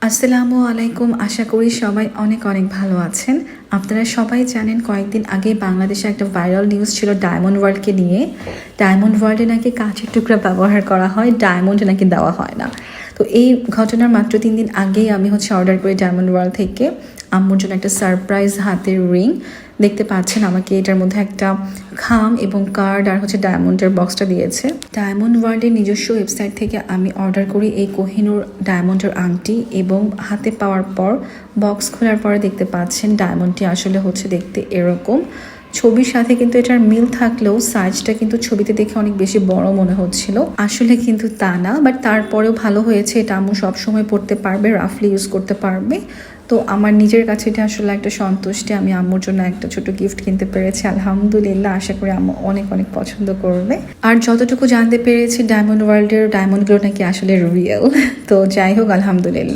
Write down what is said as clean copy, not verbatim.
আসসালামু আলাইকুম। আশা করি সবাই অনেক অনেক ভালো আছেন। আপনারা সবাই জানেন কয়েকদিন আগে বাংলাদেশে একটা ভাইরাল নিউজ ছিল ডায়মন্ড ওয়ার্ল্ডকে নিয়ে। ডায়মন্ড ওয়ার্ল্ডে নাকি কাঁচের টুকরা ব্যবহার করা হয়, ডায়মন্ড নাকি দেওয়া হয় না। তো এই ঘটনার মাত্র 3 দিন আগেই আমি অর্ডার করি ডায়মন্ড ওয়ার্ল্ড থেকে আম্মুর জন্য একটা সারপ্রাইজ হাতের রিং। দেখতে পাচ্ছেন আমাকে এটার মধ্যে একটা খাম এবং কার্ড আর ডায়মন্ডের বক্সটা দিয়েছে। ডায়মন্ড ওয়ার্ল্ডের নিজস্ব ওয়েবসাইট থেকে আমি অর্ডার করি এই কোহিনূর ডায়মন্ডের আংটি, এবং হাতে পাওয়ার পর বক্স খোলার পরে দেখতে পাচ্ছেন ডায়মন্ডটি আসলে দেখতে এরকম। ছবির সাথে কিন্তু এটার মিল থাকলেও সাইজটা কিন্তু ছবিতে দেখে অনেক বেশি বড় মনে হচ্ছিল, আসলে কিন্তু তা না। বাট তারপরেও ভালো হয়েছে, এটা আম্মু সবসময় পড়তে পারবে, রাফলি ইউজ করতে পারবে। তো আমার নিজের কাছে এটা আসলে একটা সন্তুষ্টি, আমি আম্মুর জন্য একটা ছোট গিফট কিনতে পেরেছি। আলহামদুলিল্লাহ, আশা করি আম্মু অনেক অনেক পছন্দ করবে। আর যতটুকু জানতে পেরেছি ডায়মন্ড ওয়ার্ল্ডের ডায়মন্ডগুলো নাকি আসলে রিয়েল। তো যাই হোক, আলহামদুলিল্লাহ।